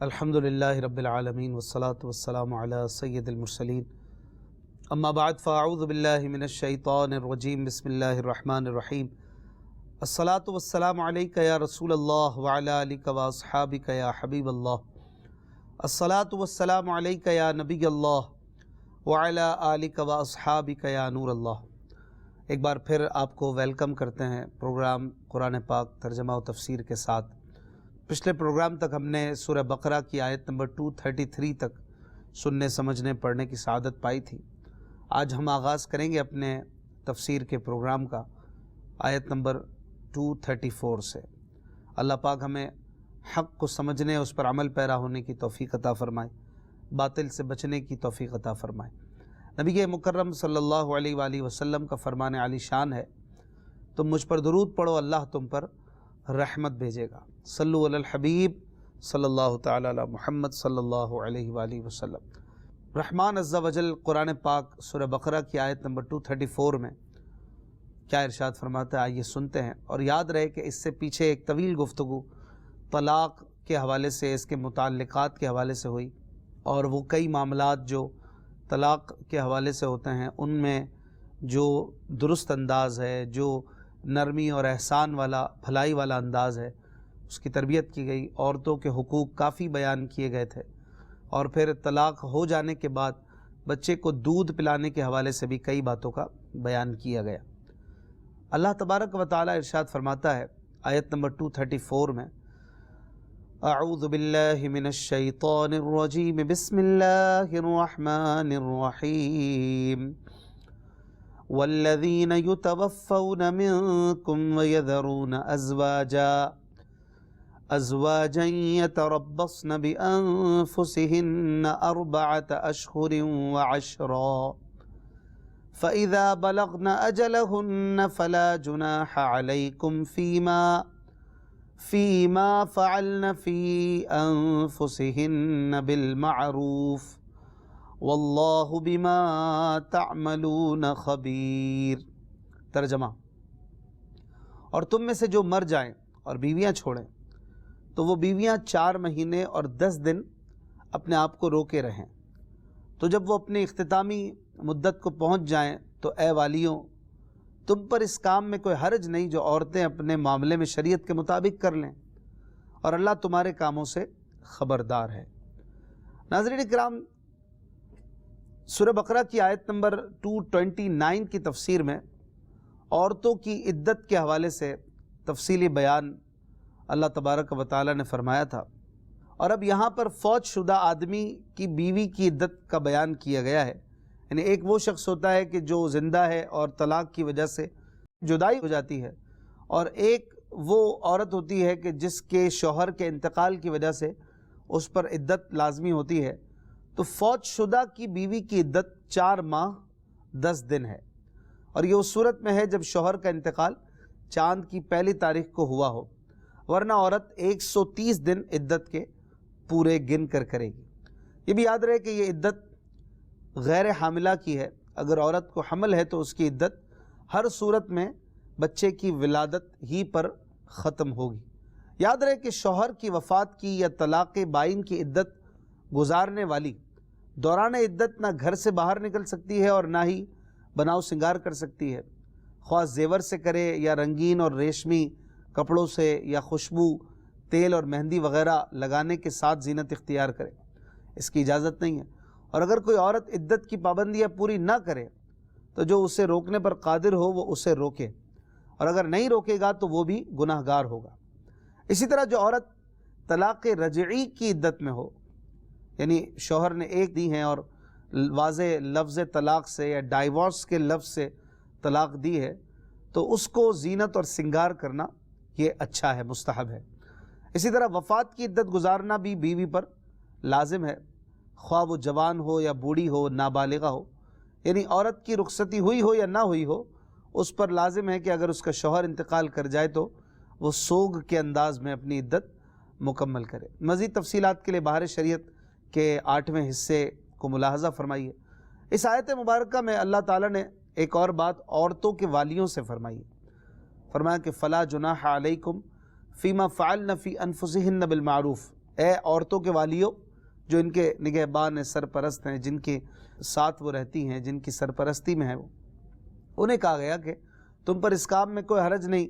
الحمدللہ رب العالمین والصلاة والسلام علی سید المرسلین اما بعد فاعوذ باللہ من الشیطان الرجیم بسم اللہ الرحمن الرحیم الصلاة والسلام علیک یا رسول اللہ وعلی آلک واصحابک یا حبیب اللہ الصلاة والسلام علیک یا نبی اللہ وعلی آلک واصحابک یا نور اللہ۔ ایک بار پھر آپ کو ویلکم کرتے ہیں پروگرام قرآن پاک ترجمہ و تفسیر کے ساتھ۔ پچھلے پروگرام تک ہم نے سورہ بقرہ کی آیت نمبر 233 تک سننے سمجھنے پڑھنے کی سعادت پائی تھی۔ آج ہم آغاز کریں گے اپنے تفسیر کے پروگرام کا آیت نمبر 234 سے۔ اللہ پاک ہمیں حق کو سمجھنے اس پر عمل پیرا ہونے کی توفیق عطا فرمائے، باطل سے بچنے کی توفیق عطا فرمائے۔ نبی مکرم صلی اللہ علیہ وآلہ وسلم کا فرمان عالی شان ہے، تم مجھ پر درود پڑھو اللہ تم پر رحمت بھیجے گا۔ صلو علی الحبیب صلی اللہ تعالی علی محمد صلی اللہ علیہ وآلہ وسلم۔ رحمان عز و جل قرآن پاک سورہ بقرہ کی آیت نمبر 234 میں کیا ارشاد فرماتا ہے، آئیے سنتے ہیں۔ اور یاد رہے کہ اس سے پیچھے ایک طویل گفتگو طلاق کے حوالے سے، اس کے متعلقات کے حوالے سے ہوئی، اور وہ کئی معاملات جو طلاق کے حوالے سے ہوتے ہیں ان میں جو درست انداز ہے، جو نرمی اور احسان والا بھلائی والا انداز ہے، اس کی تربیت کی گئی۔ عورتوں کے حقوق کافی بیان کیے گئے تھے، اور پھر طلاق ہو جانے کے بعد بچے کو دودھ پلانے کے حوالے سے بھی کئی باتوں کا بیان کیا گیا۔ اللہ تبارک و تعالی ارشاد فرماتا ہے آیت نمبر 234 میں، اعوذ باللہ من الشیطان الرجیم بسم اللہ الرحمن الرحیم والذین یتوفون منکم ویذرون ازواجا یتربصن بانفسہن 4 اشہر وعشرا فاذا بلغن اجلہن فلا جناح علیکم فیما فعلن فی انفسہن بالمعروف واللہ بما تعملون خبیر۔ ترجمہ، اور تم میں سے جو مر جائیں اور بیویاں چھوڑیں تو وہ بیویاں 4 مہینے اور 10 دن اپنے آپ کو روکے رہیں، تو جب وہ اپنی اختتامی مدت کو پہنچ جائیں تو اے والیوں، تم پر اس کام میں کوئی حرج نہیں جو عورتیں اپنے معاملے میں شریعت کے مطابق کر لیں، اور اللہ تمہارے کاموں سے خبردار ہے۔ ناظرین کرام، سورہ بقرہ کی آیت نمبر 229 کی تفسیر میں عورتوں کی عدت کے حوالے سے تفصیلی بیان اللہ تبارک و تعالی نے فرمایا تھا، اور اب یہاں پر فوت شدہ آدمی کی بیوی کی عدت کا بیان کیا گیا ہے۔ یعنی ایک وہ شخص ہوتا ہے کہ جو زندہ ہے اور طلاق کی وجہ سے جدائی ہو جاتی ہے، اور ایک وہ عورت ہوتی ہے کہ جس کے شوہر کے انتقال کی وجہ سے اس پر عدت لازمی ہوتی ہے۔ تو فوت شدہ کی بیوی کی عدت 4 ماہ 10 دن ہے، اور یہ اس صورت میں ہے جب شوہر کا انتقال چاند کی پہلی تاریخ کو ہوا ہو، ورنہ عورت 130 دن عدت کے پورے گن کر کرے گی۔ یہ بھی یاد رہے کہ یہ عدت غیر حاملہ کی ہے۔ اگر عورت کو حمل ہے تو اس کی عدت ہر صورت میں بچے کی ولادت ہی پر ختم ہوگی۔ یاد رہے کہ شوہر کی وفات کی یا طلاق بائن کی عدت گزارنے والی دوران عدت نہ گھر سے باہر نکل سکتی ہے اور نہ ہی بناؤ سنگار کر سکتی ہے، خواہ زیور سے کرے یا رنگین اور ریشمی کپڑوں سے، یا خوشبو، تیل اور مہندی وغیرہ لگانے کے ساتھ زینت اختیار کرے، اس کی اجازت نہیں ہے۔ اور اگر کوئی عورت عدت کی پابندیاں پوری نہ کرے تو جو اسے روکنے پر قادر ہو وہ اسے روکے، اور اگر نہیں روکے گا تو وہ بھی گناہ گار ہوگا۔ اسی طرح جو عورت طلاق رجعی کی عدت میں ہو، یعنی شوہر نے ایک دی ہے اور واضح لفظ طلاق سے یا ڈائیورس کے لفظ سے طلاق دی ہے، تو اس کو زینت اور سنگار کرنا یہ اچھا ہے، مستحب ہے۔ اسی طرح وفات کی عدت گزارنا بھی بیوی پر لازم ہے، خواہ وہ جوان ہو یا بوڑھی ہو، نابالغہ ہو، یعنی عورت کی رخصتی ہوئی ہو یا نہ ہوئی ہو، اس پر لازم ہے کہ اگر اس کا شوہر انتقال کر جائے تو وہ سوگ کے انداز میں اپنی عدت مکمل کرے۔ مزید تفصیلات کے لیے بہار شریعت کے 8ویں حصے کو ملاحظہ فرمائیے۔ اس آیت مبارکہ میں اللہ تعالیٰ نے ایک اور بات عورتوں کے والیوں سے فرمائی ہے۔ فرمایا کہ فلا جناح علیکم فیما فعلن فی انفسہن بالمعروف، اے عورتوں کے والیوں جو ان کے نگہبان ہیں، سرپرست ہیں، جن کے ساتھ وہ رہتی ہیں، جن کی سرپرستی میں ہے وہ، انہیں کہا گیا کہ تم پر اس کام میں کوئی حرج نہیں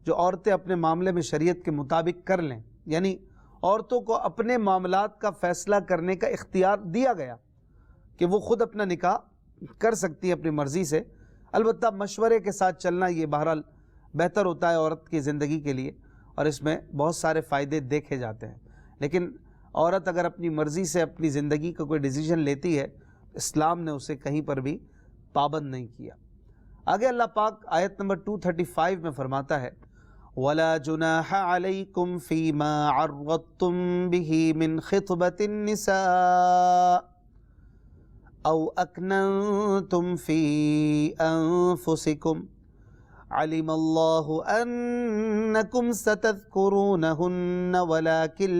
جو عورتیں اپنے معاملے میں شریعت کے مطابق کر لیں، یعنی عورتوں کو اپنے معاملات کا فیصلہ کرنے کا اختیار دیا گیا کہ وہ خود اپنا نکاح کر سکتی ہیں اپنی مرضی سے، البتہ مشورے کے ساتھ چلنا یہ بہرحال بہتر ہوتا ہے عورت کی زندگی کے لیے، اور اس میں بہت سارے فائدے دیکھے جاتے ہیں۔ لیکن عورت اگر اپنی مرضی سے اپنی زندگی کا کوئی ڈیسیجن لیتی ہے، اسلام نے اسے کہیں پر بھی پابند نہیں کیا۔ آگے اللہ پاک آیت نمبر 235 میں فرماتا ہے وَلَا جُنَاحَ عَلَيْكُمْ فِي مَا عَرَّضْتُمْ بِهِ مِنْ خِطْبَةِ النِّسَاءِ أَوْ أَكْنَنْتُمْ فِي أَنفُسِكُمْ عَلِمَ اللَّهُ أَنَّكُمْ سَتَذْكُرُونَهُنَّ وَلَكِنْ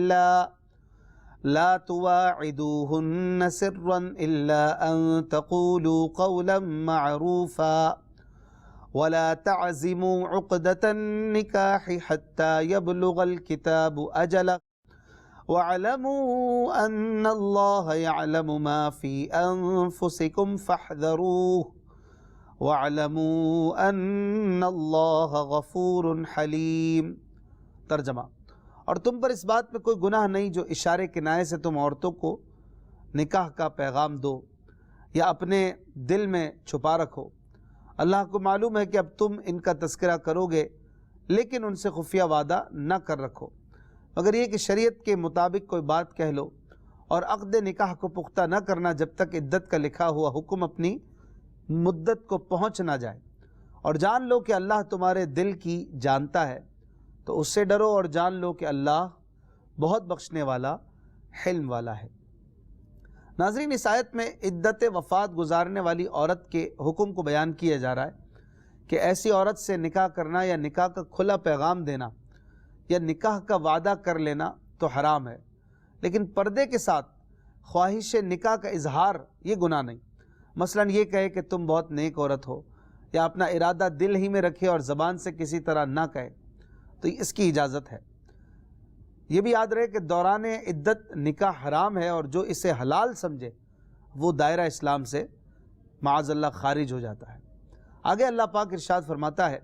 لَا تُوَاعِدُوهُنَّ سِرًّا إِلَّا أَن تَقُولُوا قَوْلًا مَعْرُوفًا وَلَا تَعْزِمُوا عُقْدَةَ النِّكَاحِ حَتَّى يَبْلُغَ الْكِتَابُ أَجَلَهُ وَاعْلَمُوا أَنَّ اللَّهَ يَعْلَمُ مَا فِي أَنفُسِكُمْ فَاحْذَرُوهُ وَاعْلَمُوا أَنَّ اللَّهَ غَفُورٌ حَلِيمٌ۔ ترجمہ، اور تم پر اس بات میں کوئی گناہ نہیں جو اشارے کنائے سے تم عورتوں کو نکاح کا پیغام دو یا اپنے دل میں چھپا رکھو۔ اللہ کو معلوم ہے کہ اب تم ان کا تذکرہ کرو گے، لیکن ان سے خفیہ وعدہ نہ کر رکھو، مگر یہ کہ شریعت کے مطابق کوئی بات کہہ لو، اور عقد نکاح کو پختہ نہ کرنا جب تک عدت کا لکھا ہوا حکم اپنی مدت کو پہنچ نہ جائے، اور جان لو کہ اللہ تمہارے دل کی جانتا ہے، تو اس سے ڈرو اور جان لو کہ اللہ بہت بخشنے والا، حلم والا ہے۔ ناظرین، اس آیت میں عدت وفات گزارنے والی عورت کے حکم کو بیان کیا جا رہا ہے کہ ایسی عورت سے نکاح کرنا یا نکاح کا کھلا پیغام دینا یا نکاح کا وعدہ کر لینا تو حرام ہے، لیکن پردے کے ساتھ خواہش نکاح کا اظہار یہ گناہ نہیں۔ مثلا یہ کہے کہ تم بہت نیک عورت ہو، یا اپنا ارادہ دل ہی میں رکھے اور زبان سے کسی طرح نہ کہے، تو اس کی اجازت ہے۔ یہ بھی یاد رہے کہ دوران عدت نکاح حرام ہے، اور جو اسے حلال سمجھے وہ دائرہ اسلام سے معاذ اللہ خارج ہو جاتا ہے۔ آگے اللہ پاک ارشاد فرماتا ہے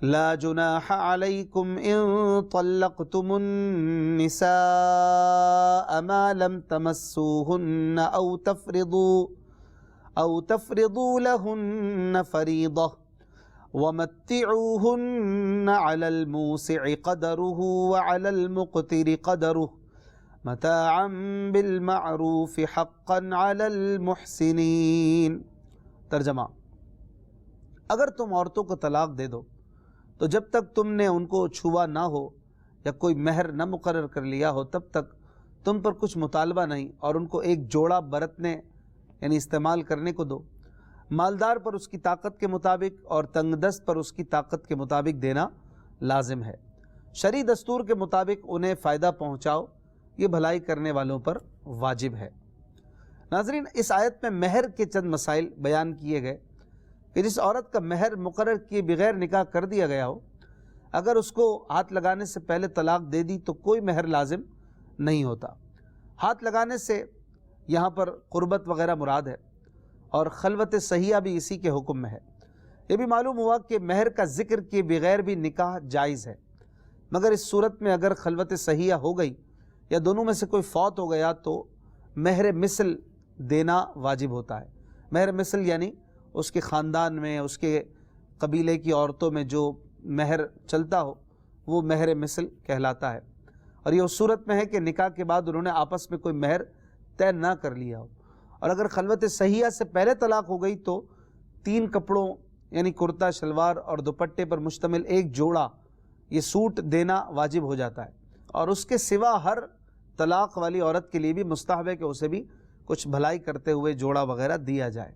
لا جناح علیکم ان طلقتم النساء ما لم تمسوهن او تفرضوا لهن فریضہ وَمَتِّعُوهُنَّ عَلَى الْمُوسِعِ قَدَرُهُ وَعَلَى الْمُقْتِرِ قَدَرُهُ مَتَاعًا بِالْمَعْرُوفِ حَقًّا عَلَى الْمُحْسِنِينَ۔ ترجمہ، اگر تم عورتوں کو طلاق دے دو تو جب تک تم نے ان کو چھوا نہ ہو یا کوئی مہر نہ مقرر کر لیا ہو تب تک تم پر کچھ مطالبہ نہیں، اور ان کو ایک جوڑا برتنے یعنی استعمال کرنے کو دو۔ مالدار پر اس کی طاقت کے مطابق اور تنگ دست پر اس کی طاقت کے مطابق دینا لازم ہے۔ شرعی دستور کے مطابق انہیں فائدہ پہنچاؤ، یہ بھلائی کرنے والوں پر واجب ہے۔ ناظرین، اس آیت میں مہر کے چند مسائل بیان کیے گئے کہ جس عورت کا مہر مقرر کیے بغیر نکاح کر دیا گیا ہو، اگر اس کو ہاتھ لگانے سے پہلے طلاق دے دی تو کوئی مہر لازم نہیں ہوتا۔ ہاتھ لگانے سے یہاں پر قربت وغیرہ مراد ہے، اور خلوت صحیحہ بھی اسی کے حکم میں ہے۔ یہ بھی معلوم ہوا کہ مہر کا ذکر کیے بغیر بھی نکاح جائز ہے، مگر اس صورت میں اگر خلوت صحیحہ ہو گئی یا دونوں میں سے کوئی فوت ہو گیا تو مہر مثل دینا واجب ہوتا ہے۔ مہر مثل یعنی اس کے خاندان میں، اس کے قبیلے کی عورتوں میں جو مہر چلتا ہو وہ مہر مثل کہلاتا ہے، اور یہ اس صورت میں ہے کہ نکاح کے بعد انہوں نے آپس میں کوئی مہر طے نہ کر لیا ہو۔ اور اگر خلوت صحیحہ سے پہلے طلاق ہو گئی تو 3 کپڑوں یعنی کرتا، شلوار اور دوپٹے پر مشتمل ایک جوڑا یہ سوٹ دینا واجب ہو جاتا ہے، اور اس کے سوا ہر طلاق والی عورت کے لیے بھی مستحب ہے کہ اسے بھی کچھ بھلائی کرتے ہوئے جوڑا وغیرہ دیا جائے۔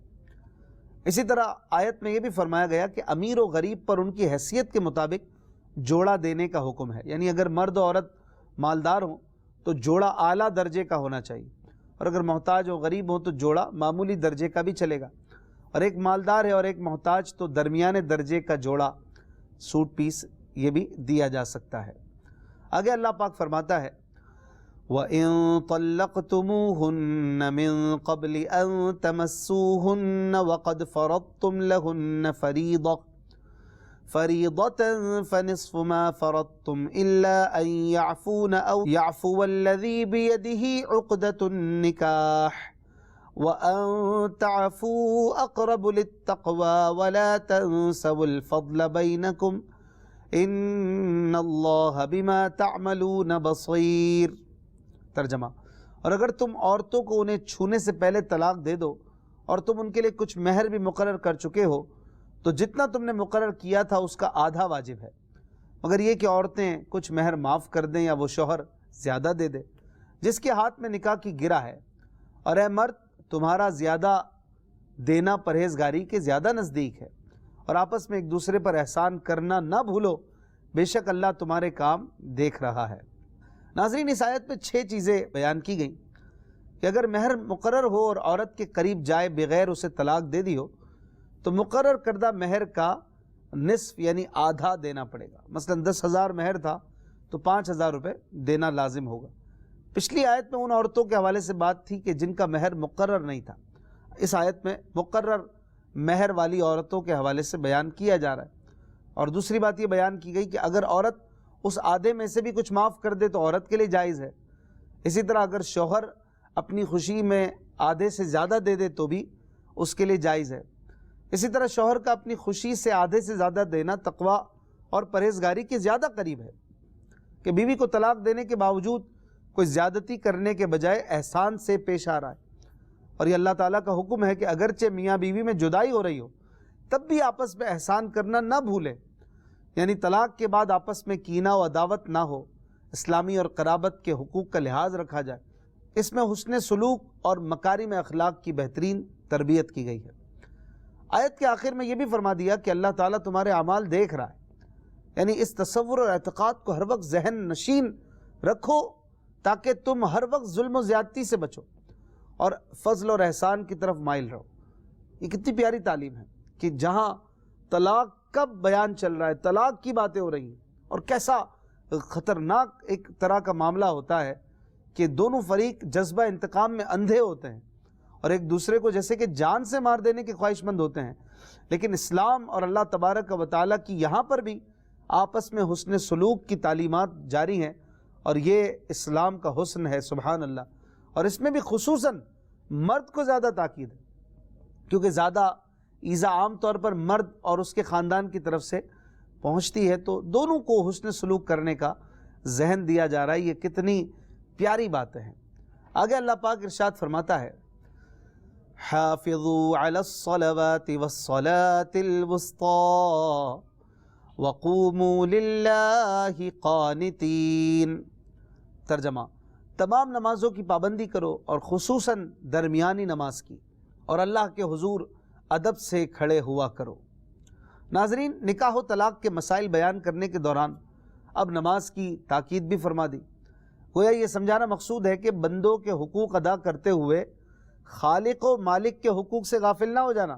اسی طرح آیت میں یہ بھی فرمایا گیا کہ امیر و غریب پر ان کی حیثیت کے مطابق جوڑا دینے کا حکم ہے، یعنی اگر مرد و عورت مالدار ہوں تو جوڑا اعلیٰ درجے کا ہونا چاہیے، اور اگر محتاج و غریب ہوں تو جوڑا معمولی درجے کا بھی چلے گا، اور ایک مالدار ہے اور ایک محتاج تو درمیانے درجے کا جوڑا سوٹ پیس یہ بھی دیا جا سکتا ہے۔ آگے اللہ پاک فرماتا ہے وَإِن طَلَّقْتُمُوهُنَّ مِن قَبْلِ أَن تَمَسُّوهُنَّ وَقَدْ فَرَضْتُمْ لَهُنَّ فَرِيضَةً فَنِصْفُ مَا فَرَضْتُمْ إِلَّا أَن يَعْفُونَ أَوْ يَعْفُوَ الَّذِي بِيَدِهِ عُقْدَةُ النِّكَاحِ وَأَن تَعْفُوا أَقْرَبُ لِلتَّقْوَى وَلَا تَنسَوُا الْفَضْلَ بَيْنَكُمْ إِنَّ اللَّهَ بِمَا تَعْمَلُونَ بَصِيرٌ۔ ترجمہ، اور اگر تم عورتوں کو انہیں چھونے سے پہلے طلاق دے دو اور تم ان کے لیے کچھ مہر بھی مقرر کر چکے ہو تو جتنا تم نے مقرر کیا تھا اس کا آدھا واجب ہے، مگر یہ کہ عورتیں کچھ مہر معاف کر دیں یا وہ شوہر زیادہ دے دے جس کے ہاتھ میں نکاح کی گرہ ہے، اور اے مرد تمہارا زیادہ دینا پرہیزگاری کے زیادہ نزدیک ہے، اور آپس میں ایک دوسرے پر احسان کرنا نہ بھولو، بے شک اللہ تمہارے کام دیکھ رہا ہے۔ ناظرین، اس آیت میں 6 چیزیں بیان کی گئیں کہ اگر مہر مقرر ہو اور عورت کے قریب جائے بغیر اسے طلاق دے دی ہو تو مقرر کردہ مہر کا نصف یعنی آدھا دینا پڑے گا۔ مثلا 10,000 مہر تھا تو 5,000 روپے دینا لازم ہوگا۔ پچھلی آیت میں ان عورتوں کے حوالے سے بات تھی کہ جن کا مہر مقرر نہیں تھا، اس آیت میں مقرر مہر والی عورتوں کے حوالے سے بیان کیا جا رہا ہے۔ اور دوسری بات یہ بیان کی گئی کہ اگر عورت اس آدھے میں سے بھی کچھ معاف کر دے تو عورت کے لیے جائز ہے۔ اسی طرح اگر شوہر اپنی خوشی میں آدھے سے زیادہ دے دے تو بھی اس کے لیے جائز ہے۔ اسی طرح شوہر کا اپنی خوشی سے آدھے سے زیادہ دینا تقویٰ اور پرہیزگاری کے زیادہ قریب ہے کہ بیوی کو طلاق دینے کے باوجود کوئی زیادتی کرنے کے بجائے احسان سے پیش آ رہا ہے۔ اور یہ اللہ تعالیٰ کا حکم ہے کہ اگرچہ میاں بیوی میں جدائی ہو رہی ہو تب بھی آپس میں احسان کرنا نہ بھولیں، یعنی طلاق کے بعد آپس میں کینہ و عداوت نہ ہو، اسلامی اور قرابت کے حقوق کا لحاظ رکھا جائے۔ اس میں حسن سلوک اور مکارم اخلاق کی بہترین تربیت کی گئی ہے۔ آیت کے آخر میں یہ بھی فرما دیا کہ اللہ تعالیٰ تمہارے اعمال دیکھ رہا ہے، یعنی اس تصور اور اعتقاد کو ہر وقت ذہن نشین رکھو تاکہ تم ہر وقت ظلم و زیادتی سے بچو اور فضل اور احسان کی طرف مائل رہو۔ یہ کتنی پیاری تعلیم ہے کہ جہاں طلاق کب بیان چل رہا ہے، طلاق کی باتیں ہو رہی ہیں، اور کیسا خطرناک ایک طرح کا معاملہ ہوتا ہے کہ دونوں فریق جذبہ انتقام میں اندھے ہوتے ہیں اور ایک دوسرے کو جیسے کہ جان سے مار دینے کے خواہش مند ہوتے ہیں، لیکن اسلام اور اللہ تبارک و تعالیٰ کی یہاں پر بھی آپس میں حسن سلوک کی تعلیمات جاری ہیں، اور یہ اسلام کا حسن ہے، سبحان اللہ۔ اور اس میں بھی خصوصاً مرد کو زیادہ تاکید ہے کیونکہ زیادہ ایذا عام طور پر مرد اور اس کے خاندان کی طرف سے پہنچتی ہے، تو دونوں کو حسن سلوک کرنے کا ذہن دیا جا رہا ہے۔ یہ کتنی پیاری باتیں ہیں۔ آگے اللہ پاک ارشاد فرماتا ہے، حافظوا علی الصلوات والصلاة الوسطى وقوموا للہ قانتین۔ ترجمہ، تمام نمازوں کی پابندی کرو اور خصوصاً درمیانی نماز کی، اور اللہ کے حضور ادب سے کھڑے ہوا کرو۔ ناظرین، نکاح و طلاق کے مسائل بیان کرنے کے دوران اب نماز کی تاکید بھی فرما دی۔ گویا یہ سمجھانا مقصود ہے کہ بندوں کے حقوق ادا کرتے ہوئے خالق و مالک کے حقوق سے غافل نہ ہو جانا،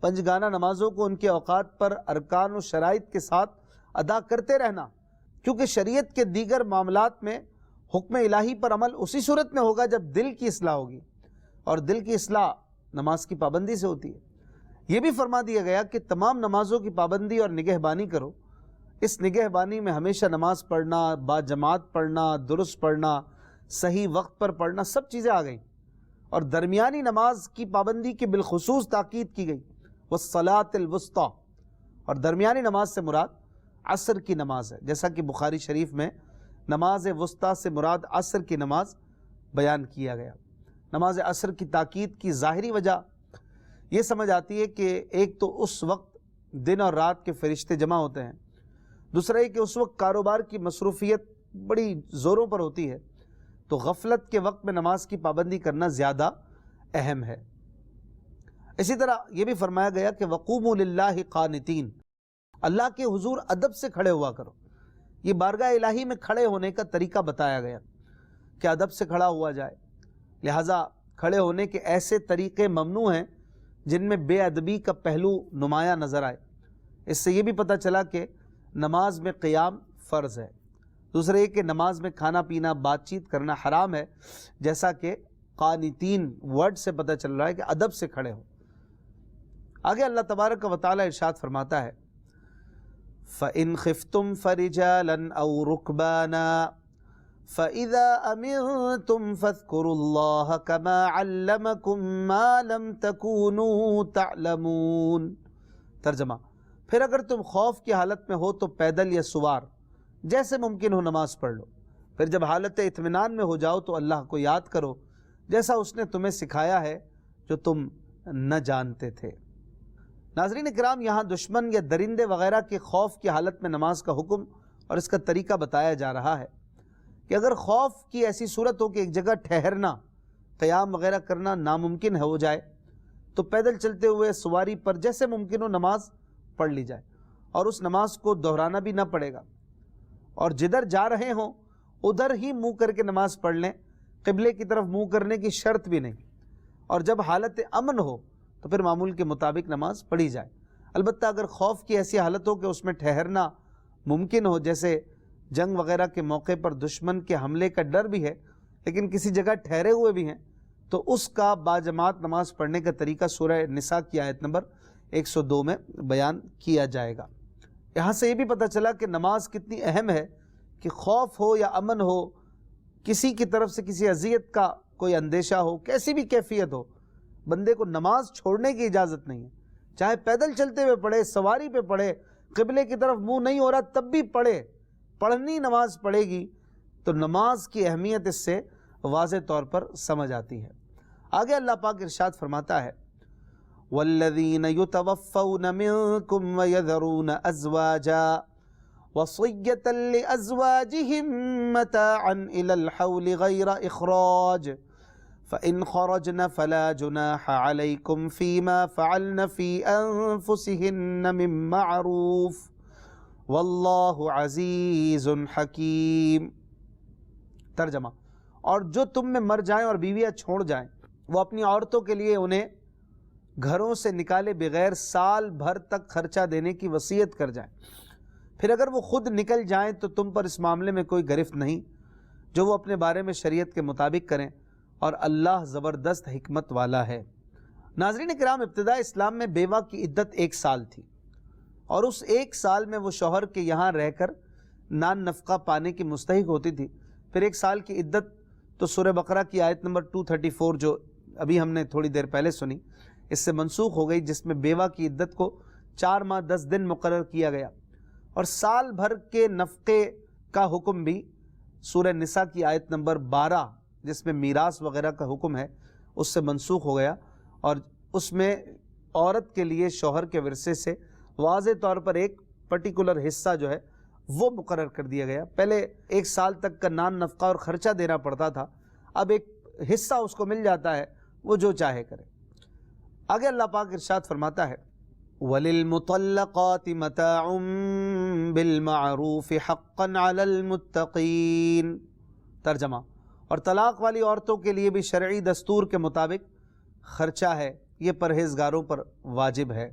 پنجگانہ نمازوں کو ان کے اوقات پر ارکان و شرائط کے ساتھ ادا کرتے رہنا، کیونکہ شریعت کے دیگر معاملات میں حکم الہی پر عمل اسی صورت میں ہوگا جب دل کی اصلاح ہوگی، اور دل کی اصلاح نماز کی پابندی سے ہوتی ہے۔ یہ بھی فرما دیا گیا کہ تمام نمازوں کی پابندی اور نگہبانی کرو۔ اس نگہبانی میں ہمیشہ نماز پڑھنا، با جماعت پڑھنا، درست پڑھنا، صحیح وقت پر پڑھنا، سب چیزیں آ گئیں، اور درمیانی نماز کی پابندی کی بالخصوص تاکید کی گئی، والصلاۃ الوسطیٰ، اور درمیانی نماز سے مراد عصر کی نماز ہے، جیسا کہ بخاری شریف میں نماز وسطیٰ سے مراد عصر کی نماز بیان کیا گیا۔ نماز عصر کی تاکید کی ظاہری وجہ یہ سمجھ آتی ہے کہ ایک تو اس وقت دن اور رات کے فرشتے جمع ہوتے ہیں، دوسرا یہ کہ اس وقت کاروبار کی مصروفیت بڑی زوروں پر ہوتی ہے، تو غفلت کے وقت میں نماز کی پابندی کرنا زیادہ اہم ہے۔ اسی طرح یہ بھی فرمایا گیا کہ وقوموا للہ قانتین، اللہ کے حضور ادب سے کھڑے ہوا کرو۔ یہ بارگاہ الہی میں کھڑے ہونے کا طریقہ بتایا گیا کہ ادب سے کھڑا ہوا جائے، لہٰذا کھڑے ہونے کے ایسے طریقے ممنوع ہیں جن میں بے ادبی کا پہلو نمایاں نظر آئے۔ اس سے یہ بھی پتہ چلا کہ نماز میں قیام فرض ہے۔ دوسرے یہ کہ نماز میں کھانا پینا بات چیت کرنا حرام ہے، جیسا کہ قانتین ورڈ سے پتہ چل رہا ہے کہ ادب سے کھڑے ہوں۔ آگے اللہ تبارک و تعالی ارشاد فرماتا ہے فَإِنْ خِفْتُمْ فَرِجَالًا أَوْ رُكْبَانًا فَإِذَا أَمِنْتُمْ فَاذْكُرُوا اللَّهَ كَمَا عَلَّمَكُمْ مَا لَمْ تَكُونُوا تَعْلَمُونَ۔ ترجمہ، پھر اگر تم خوف کی حالت میں ہو تو پیدل یا سوار جیسے ممکن ہو نماز پڑھ لو، پھر جب حالت اطمینان میں ہو جاؤ تو اللہ کو یاد کرو جیسا اس نے تمہیں سکھایا ہے جو تم نہ جانتے تھے۔ ناظرین کرام، یہاں دشمن یا درندے وغیرہ کے خوف کی حالت میں نماز کا حکم اور اس کا طریقہ بتایا جا رہا ہے کہ اگر خوف کی ایسی صورت ہو کہ ایک جگہ ٹھہرنا، قیام وغیرہ کرنا ناممکن ہو جائے تو پیدل چلتے ہوئے سواری پر جیسے ممکن ہو نماز پڑھ لی جائے، اور اس نماز کو دہرانا بھی نہ پڑے گا، اور جدھر جا رہے ہوں ادھر ہی منہ کر کے نماز پڑھ لیں، قبلے کی طرف منہ کرنے کی شرط بھی نہیں، اور جب حالت امن ہو تو پھر معمول کے مطابق نماز پڑھی جائے۔ البتہ اگر خوف کی ایسی حالت ہو کہ اس میں ٹھہرنا ممکن ہو، جیسے جنگ وغیرہ کے موقع پر دشمن کے حملے کا ڈر بھی ہے لیکن کسی جگہ ٹھہرے ہوئے بھی ہیں، تو اس کا باجماعت نماز پڑھنے کا طریقہ سورہ نساء کی آیت نمبر 102 میں بیان کیا جائے گا۔ یہاں سے یہ بھی پتہ چلا کہ نماز کتنی اہم ہے کہ خوف ہو یا امن ہو، کسی کی طرف سے کسی اذیت کا کوئی اندیشہ ہو، کیسی بھی کیفیت ہو، بندے کو نماز چھوڑنے کی اجازت نہیں ہے، چاہے پیدل چلتے ہوئے پڑھے، سواری پہ پڑھے، قبلے کی طرف منہ نہیں ہو رہا تب بھی پڑھے، پڑھنی نماز پڑھے گی۔ تو نماز کی اہمیت اس سے واضح طور پر سمجھ آتی ہے۔ آگے اللہ پاک ارشاد فرماتا ہے وَالَّذِينَ يُتَوَفَّوْنَ مِنْكُمْ وَيَذَرُونَ أَزْوَاجًا وَصِيَّةً لِأَزْوَاجِهِمْ مَتَاعًا إِلَى الْحَوْلِ غَيْرَ إِخْرَاجٍ فَإِنْ خَرَجْنَ فَلَا جُنَاحَ عَلَيْكُمْ فِي مَا فَعَلْنَ فِي أَنفُسِهِنَّ مِن مَّعْرُوفٍ وَاللَّهُ عَزِيزٌ حَكِيمٌ۔ ترجمہ، اور جو تم میں مر جائیں اور بیویاں چھوڑ جائیں وہ اپنی عورتوں کے لیے انہیں گھروں سے نکالے بغیر سال بھر تک خرچہ دینے کی وصیت کر جائیں، پھر اگر وہ خود نکل جائیں تو تم پر اس معاملے میں کوئی گرفت نہیں، جو وہ اپنے بارے میں شریعت کے مطابق کریں، اور اللہ زبردست حکمت والا ہے۔ ناظرین کرام، ابتداء اسلام میں بیوہ کی عدت 1 سال تھی، اور اس 1 سال میں وہ شوہر کے یہاں رہ کر نان نفقہ پانے کی مستحق ہوتی تھی۔ پھر 1 سال کی عدت تو سورہ بقرہ کی آیت نمبر 234 جو ابھی ہم نے تھوڑی دیر پہلے سنی، اس سے منسوخ ہو گئی، جس میں بیوہ کی عدت کو 4 ماہ 10 دن مقرر کیا گیا، اور سال بھر کے نفقے کا حکم بھی سورہ نساء کی آیت نمبر 12 جس میں میراث وغیرہ کا حکم ہے اس سے منسوخ ہو گیا، اور اس میں عورت کے لیے شوہر کے ورثے سے واضح طور پر ایک پرٹیکولر حصہ جو ہے وہ مقرر کر دیا گیا۔ پہلے 1 سال تک کا نان نفقہ اور خرچہ دینا پڑتا تھا، اب ایک حصہ اس کو مل جاتا ہے، وہ جو چاہے کرے۔ آگے اللہ پاک ارشاد فرماتا ہے وَلِلْمُطَلَّقَاتِ مَتَاعٌ بِالْمَعْرُوفِ حَقًّا عَلَى الْمُتَّقِينَ۔ ترجمہ، اور طلاق والی عورتوں کے لیے بھی شرعی دستور کے مطابق خرچہ ہے، یہ پرہیزگاروں پر واجب ہے۔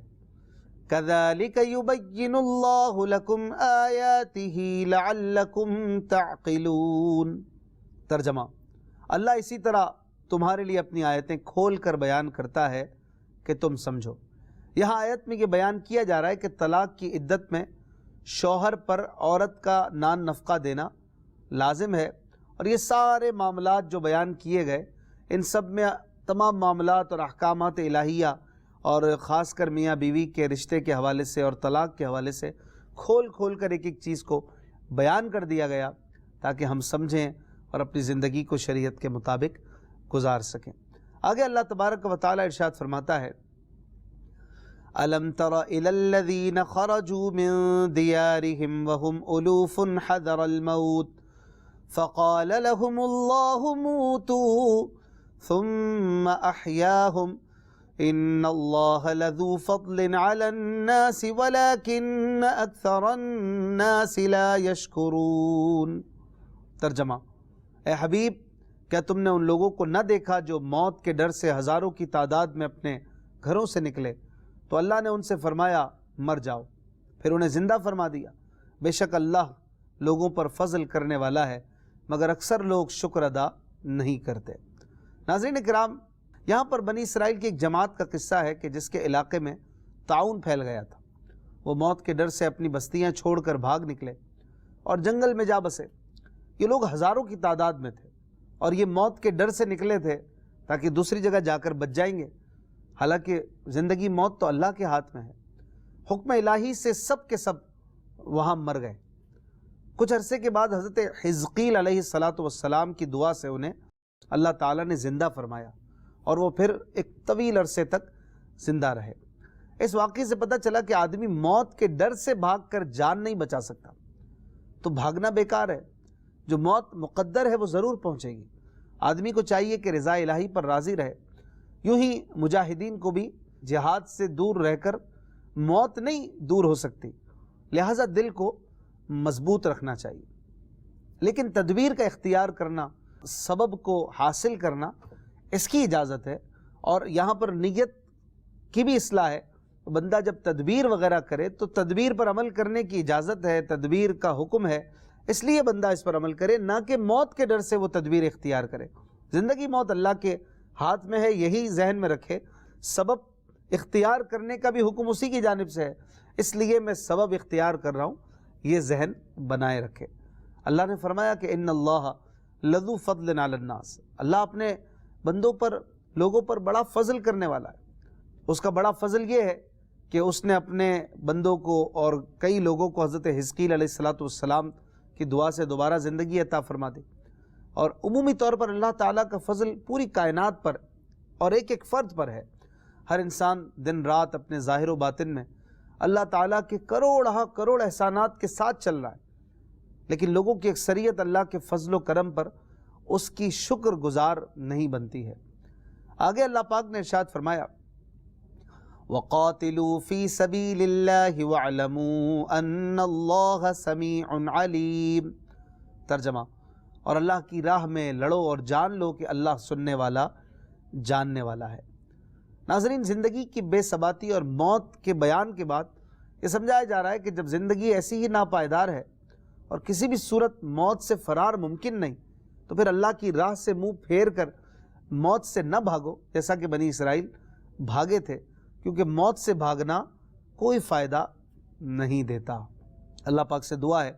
كَذَلِكَ يُبَيِّنُ اللَّهُ لَكُمْ آيَاتِهِ لَعَلَّكُمْ تَعْقِلُونَ۔ ترجمہ، اللہ اسی طرح تمہارے لیے اپنی آیتیں کھول کر بیان کرتا ہے کہ تم سمجھو۔ یہاں آیت میں یہ بیان کیا جا رہا ہے کہ طلاق کی عدت میں شوہر پر عورت کا نان نفقہ دینا لازم ہے، اور یہ سارے معاملات جو بیان کیے گئے ان سب میں تمام معاملات اور احکامات الہیہ اور خاص کر میاں بیوی کے رشتے کے حوالے سے اور طلاق کے حوالے سے کھول کھول کر ایک ایک چیز کو بیان کر دیا گیا تاکہ ہم سمجھیں اور اپنی زندگی کو شریعت کے مطابق گزار سکیں۔ آگے اللہ تبارک و تعالی ارشاد فرماتا ہے أَلَمْ تَرَ إِلَى الَّذِينَ خَرَجُوا مِن دِيَارِهِمْ وَهُمْ أُلُوفٌ حَذَرَ الْمَوْتِ فَقَالَ لَهُمُ اللَّهُ مُوتُوا ثُمَّ أَحْيَاهُمْ إِنَّ اللَّهَ لَذُو فَضْلٍ عَلَى النَّاسِ وَلَكِنَّ أَكْثَرَ النَّاسِ لَا يَشْكُرُونَ۔ ترجمہ، اے حبیب، کیا تم نے ان لوگوں کو نہ دیکھا جو موت کے ڈر سے ہزاروں کی تعداد میں اپنے گھروں سے نکلے، تو اللہ نے ان سے فرمایا مر جاؤ، پھر انہیں زندہ فرما دیا، بے شک اللہ لوگوں پر فضل کرنے والا ہے، مگر اکثر لوگ شکر ادا نہیں کرتے۔ ناظرین کرام، یہاں پر بنی اسرائیل کی ایک جماعت کا قصہ ہے کہ جس کے علاقے میں طاعون پھیل گیا تھا۔ وہ موت کے ڈر سے اپنی بستیاں چھوڑ کر بھاگ نکلے اور جنگل میں جا بسے۔ یہ لوگ ہزاروں کی تعداد میں تھے اور یہ موت کے ڈر سے نکلے تھے تاکہ دوسری جگہ جا کر بچ جائیں گے۔ حالانکہ زندگی موت تو اللہ کے ہاتھ میں ہے، حکم الہی سے سب کے سب وہاں مر گئے۔ کچھ عرصے کے بعد حضرت حزقیل علیہ السلام کی دعا سے انہیں اللہ تعالیٰ نے زندہ فرمایا اور وہ پھر ایک طویل عرصے تک زندہ رہے۔ اس واقعے سے پتہ چلا کہ آدمی موت کے ڈر سے بھاگ کر جان نہیں بچا سکتا، تو بھاگنا بیکار ہے۔ جو موت مقدر ہے وہ ضرور پہنچے گی۔ آدمی کو چاہیے کہ رضا الہی پر راضی رہے۔ یوں ہی مجاہدین کو بھی جہاد سے دور رہ کر موت نہیں دور ہو سکتی، لہٰذا دل کو مضبوط رکھنا چاہیے، لیکن تدبیر کا اختیار کرنا، سبب کو حاصل کرنا، اس کی اجازت ہے۔ اور یہاں پر نیت کی بھی اصلاح ہے۔ بندہ جب تدبیر وغیرہ کرے تو تدبیر پر عمل کرنے کی اجازت ہے، تدبیر کا حکم ہے، اس لیے بندہ اس پر عمل کرے، نہ کہ موت کے ڈر سے وہ تدبیر اختیار کرے۔ زندگی موت اللہ کے ہاتھ میں ہے، یہی ذہن میں رکھے۔ سبب اختیار کرنے کا بھی حکم اسی کی جانب سے ہے، اس لیے میں سبب اختیار کر رہا ہوں، یہ ذہن بنائے رکھے۔ اللہ نے فرمایا کہ ان اللہ لذو فضل علی الناس، اللہ اپنے بندوں پر، لوگوں پر بڑا فضل کرنے والا ہے۔ اس کا بڑا فضل یہ ہے کہ اس نے اپنے بندوں کو اور کئی لوگوں کو حضرت حزقیل علیہ السلام کی دعا سے دوبارہ زندگی عطا فرما دی۔ اور عمومی طور پر اللہ تعالیٰ کا فضل پوری کائنات پر اور ایک ایک فرد پر ہے۔ ہر انسان دن رات اپنے ظاہر و باطن میں اللہ تعالیٰ کے کروڑ احسانات کے ساتھ چل رہا ہے، لیکن لوگوں کی اکثریت اللہ کے فضل و کرم پر اس کی شکر گزار نہیں بنتی ہے۔ آگے اللہ پاک نے ارشاد فرمایا وَقَاتِلُوا فِي سَبِيلِ اللَّهِ وَاعْلَمُوا أَنَّ اللَّهَ سَمِيعٌ عَلِيمٌ۔ ترجمہ، اور اللہ کی راہ میں لڑو اور جان لو کہ اللہ سننے والا، جاننے والا ہے۔ ناظرین، زندگی کی بے ثباتی اور موت کے بیان کے بعد یہ سمجھایا جا رہا ہے کہ جب زندگی ایسی ہی ناپائیدار ہے اور کسی بھی صورت موت سے فرار ممکن نہیں، تو پھر اللہ کی راہ سے منہ پھیر کر موت سے نہ بھاگو، جیسا کہ بنی اسرائیل بھاگے تھے، کیونکہ موت سے بھاگنا کوئی فائدہ نہیں دیتا۔ اللہ پاک سے دعا ہے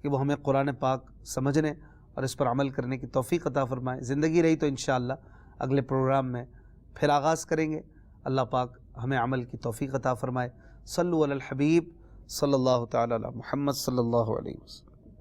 کہ وہ ہمیں قرآن پاک سمجھنے اور اس پر عمل کرنے کی توفیق عطا فرمائے۔ زندگی رہی تو انشاءاللہ اگلے پروگرام میں پھر آغاز کریں گے۔ اللہ پاک ہمیں عمل کی توفیق عطا فرمائے۔ صلو علی الحبیب صلی اللہ تعالی علی محمد صلی اللہ علیہ وسلم۔